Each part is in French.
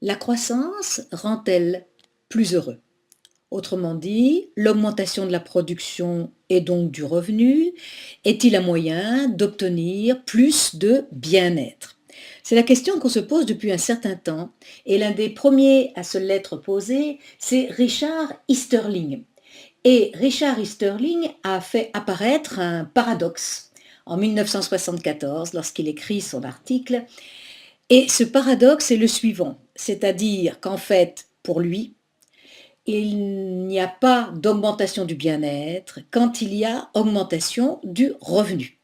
La croissance rend-elle plus heureux? Autrement dit, l'augmentation de la production et donc du revenu est-il un moyen d'obtenir plus de bien-être? C'est la question qu'on se pose depuis un certain temps et l'un des premiers à se l'être posé, c'est Richard Easterling. Et Richard Easterling a fait apparaître un paradoxe en 1974 lorsqu'il écrit son article. Et ce paradoxe est le suivant, c'est-à-dire qu'en fait, pour lui, il n'y a pas d'augmentation du bien-être quand il y a augmentation du revenu.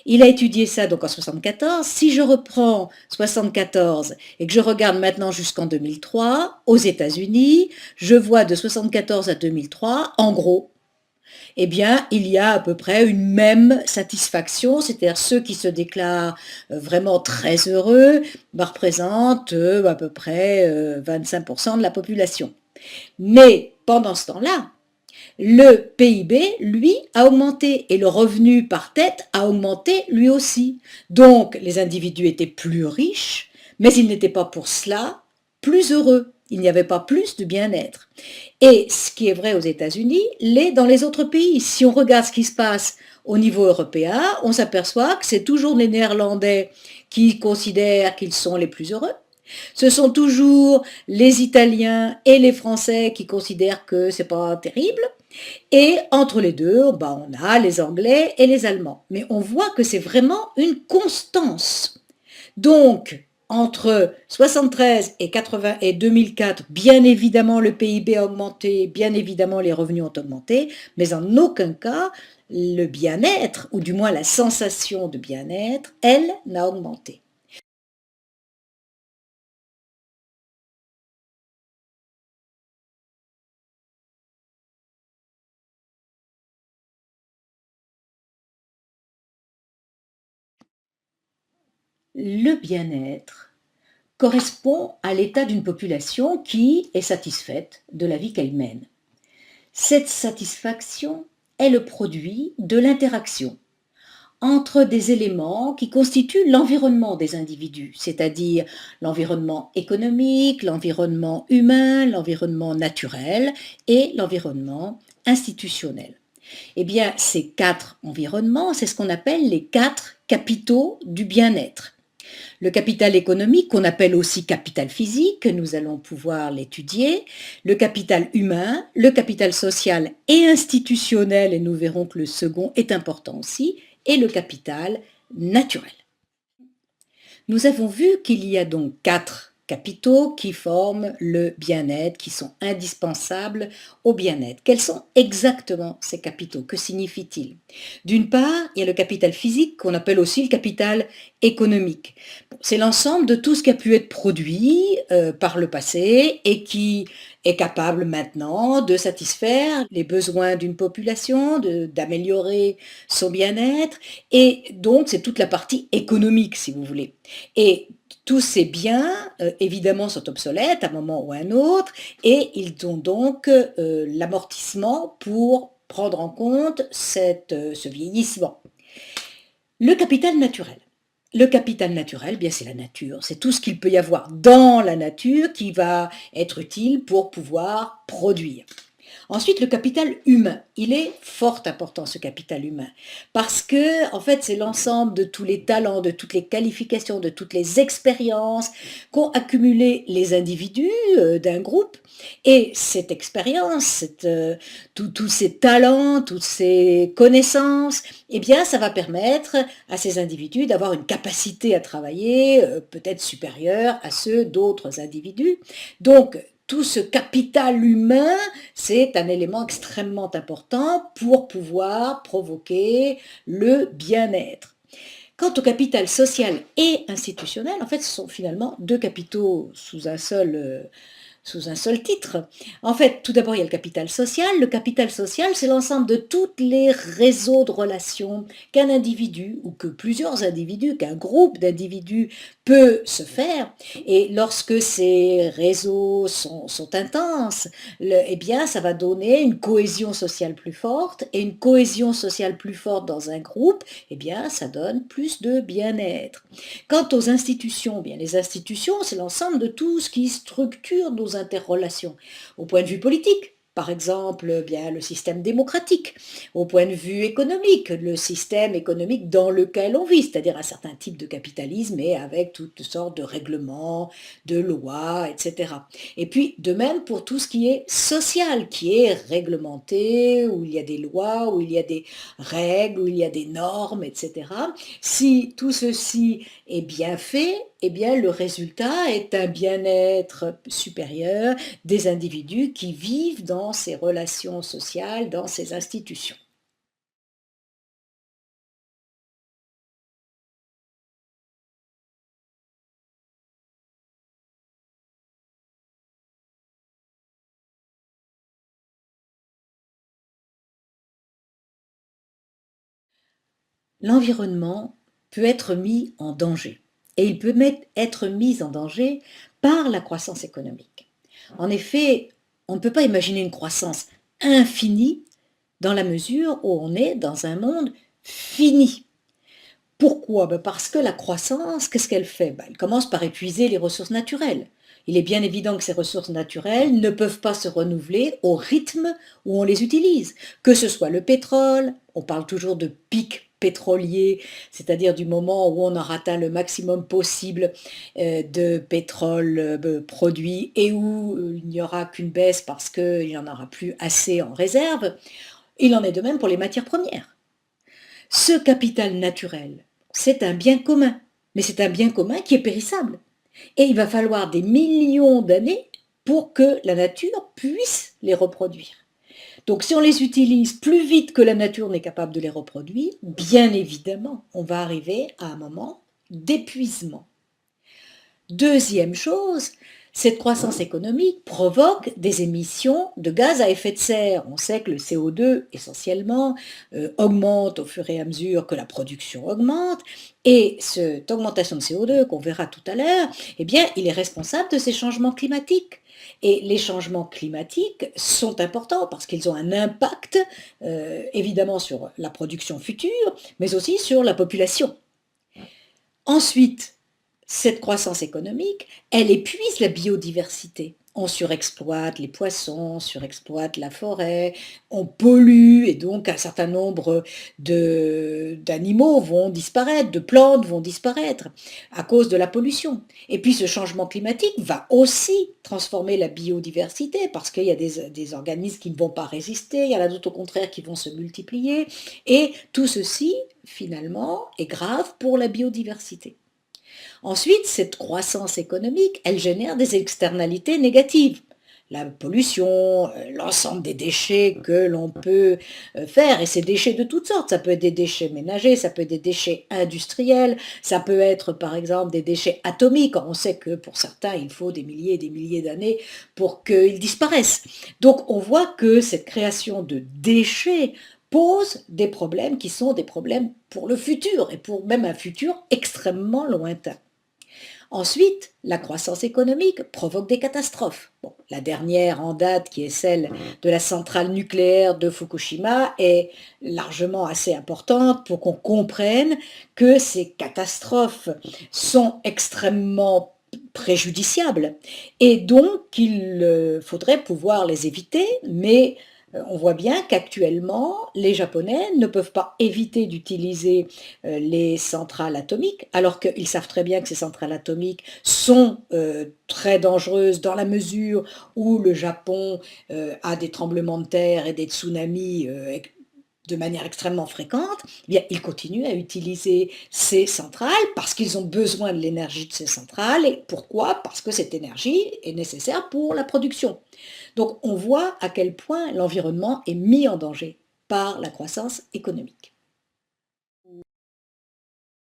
Il a étudié ça donc en 74. Si je reprends 74 et que je regarde maintenant jusqu'en 2003, aux États-Unis, je vois de 74 à 2003, en gros, eh bien, il y a à peu près une même satisfaction, c'est-à-dire ceux qui se déclarent vraiment très heureux représentent à peu près 25% de la population. Mais pendant ce temps-là, le PIB, lui, a augmenté et le revenu par tête a augmenté lui aussi. Donc, les individus étaient plus riches, mais ils n'étaient pas pour cela plus heureux. Il n'y avait pas plus de bien-être. Et ce qui est vrai aux États-Unis l'est dans les autres pays. Si on regarde ce qui se passe au niveau européen, on s'aperçoit que c'est toujours les Néerlandais qui considèrent qu'ils sont les plus heureux. Ce sont toujours les Italiens et les Français qui considèrent que c'est pas terrible. Et entre les deux, on a les Anglais et les Allemands. Mais on voit que c'est vraiment une constance. Donc, entre 73 et 80 et 2004, bien évidemment, le PIB a augmenté, bien évidemment, les revenus ont augmenté, mais en aucun cas, le bien-être, ou du moins la sensation de bien-être, elle, n'a augmenté. Le bien-être correspond à l'état d'une population qui est satisfaite de la vie qu'elle mène. Cette satisfaction est le produit de l'interaction entre des éléments qui constituent l'environnement des individus, c'est-à-dire l'environnement économique, l'environnement humain, l'environnement naturel et l'environnement institutionnel. Eh bien, ces quatre environnements, c'est ce qu'on appelle les quatre capitaux du bien-être. Le capital économique, qu'on appelle aussi capital physique, nous allons pouvoir l'étudier, le capital humain, le capital social et institutionnel, et nous verrons que le second est important aussi, et le capital naturel. Nous avons vu qu'il y a donc quatre capitaux qui forment le bien-être, qui sont indispensables au bien-être. Quels sont exactement ces capitaux? Que signifient-ils? D'une part, il y a le capital physique qu'on appelle aussi le capital économique. Bon, c'est l'ensemble de tout ce qui a pu être produit par le passé et qui est capable maintenant de satisfaire les besoins d'une population, d'améliorer son bien-être. Et donc, c'est toute la partie économique, si vous voulez. Et tous ces biens, évidemment, sont obsolètes à un moment ou à un autre, et ils ont donc l'amortissement pour prendre en compte ce vieillissement. Le capital naturel. Le capital naturel, bien c'est la nature, c'est tout ce qu'il peut y avoir dans la nature qui va être utile pour pouvoir produire. Ensuite, le capital humain. Il est fort important, ce capital humain, parce que, en fait, c'est l'ensemble de tous les talents, de toutes les qualifications, de toutes les expériences qu'ont accumulé les individus d'un groupe. Et cette expérience, tous ces talents, toutes ces connaissances, eh bien, ça va permettre à ces individus d'avoir une capacité à travailler peut-être supérieure à ceux d'autres individus. Donc, tout ce capital humain, c'est un élément extrêmement important pour pouvoir provoquer le bien-être. Quant au capital social et institutionnel, en fait, ce sont finalement deux capitaux sous un seul sous un seul titre. En fait, tout d'abord, il y a le capital social. Le capital social, c'est l'ensemble de tous les réseaux de relations qu'un individu ou que plusieurs individus, qu'un groupe d'individus peut se faire. Et lorsque ces réseaux sont intenses, eh bien, ça va donner une cohésion sociale plus forte. Et une cohésion sociale plus forte dans un groupe, eh bien, ça donne plus de bien-être. Quant aux institutions, bien les institutions, c'est l'ensemble de tout ce qui structure nos interrelations. Au point de vue politique, par exemple, bien le système démocratique. Au point de vue économique, le système économique dans lequel on vit, c'est-à-dire un certain type de capitalisme et avec toutes sortes de règlements, de lois, etc. Et puis, de même pour tout ce qui est social, qui est réglementé, où il y a des lois, où il y a des règles, où il y a des normes, etc. Si tout ceci est bien fait, eh bien le résultat est un bien-être supérieur des individus qui vivent dans ces relations sociales, dans ces institutions. L'environnement peut être mis en danger et il peut être mis en danger par la croissance économique. En effet, on ne peut pas imaginer une croissance infinie dans la mesure où on est dans un monde fini. Pourquoi? Ben parce que la croissance, qu'est-ce qu'elle fait? Ben elle commence par épuiser les ressources naturelles. Il est bien évident que ces ressources naturelles ne peuvent pas se renouveler au rythme où on les utilise. Que ce soit le pétrole, on parle toujours de pic pétrolier, c'est-à-dire du moment où on aura atteint le maximum possible de pétrole produit et où il n'y aura qu'une baisse parce qu'il n'y en aura plus assez en réserve. Il en est de même pour les matières premières. Ce capital naturel, c'est un bien commun, mais c'est un bien commun qui est périssable. Et il va falloir des millions d'années pour que la nature puisse les reproduire. Donc si on les utilise plus vite que la nature n'est capable de les reproduire, bien évidemment, on va arriver à un moment d'épuisement. Deuxième chose, cette croissance économique provoque des émissions de gaz à effet de serre. On sait que le CO2 essentiellement augmente au fur et à mesure que la production augmente et cette augmentation de CO2 qu'on verra tout à l'heure, eh bien, il est responsable de ces changements climatiques. Et les changements climatiques sont importants parce qu'ils ont un impact évidemment sur la production future, mais aussi sur la population. Ensuite, cette croissance économique, elle épuise la biodiversité. On surexploite les poissons, on surexploite la forêt, on pollue et donc un certain nombre d'animaux vont disparaître, de plantes vont disparaître à cause de la pollution. Et puis ce changement climatique va aussi transformer la biodiversité parce qu'il y a des organismes qui ne vont pas résister, il y en a d'autres au contraire qui vont se multiplier et tout ceci finalement est grave pour la biodiversité. Ensuite, cette croissance économique, elle génère des externalités négatives. La pollution, l'ensemble des déchets que l'on peut faire, et ces déchets de toutes sortes, ça peut être des déchets ménagers, ça peut être des déchets industriels, ça peut être par exemple des déchets atomiques. On sait que pour certains, il faut des milliers et des milliers d'années pour qu'ils disparaissent. Donc on voit que cette création de déchets pose des problèmes qui sont des problèmes pour le futur, et pour même un futur extrêmement lointain. Ensuite, la croissance économique provoque des catastrophes. Bon, la dernière en date, qui est celle de la centrale nucléaire de Fukushima, est largement assez importante pour qu'on comprenne que ces catastrophes sont extrêmement préjudiciables et donc qu'il faudrait pouvoir les éviter, mais on voit bien qu'actuellement, les Japonais ne peuvent pas éviter d'utiliser les centrales atomiques, alors qu'ils savent très bien que ces centrales atomiques sont très dangereuses dans la mesure où le Japon a des tremblements de terre et des tsunamis de manière extrêmement fréquente, eh bien, ils continuent à utiliser ces centrales parce qu'ils ont besoin de l'énergie de ces centrales. Et pourquoi? Parce que cette énergie est nécessaire pour la production. Donc on voit à quel point l'environnement est mis en danger par la croissance économique.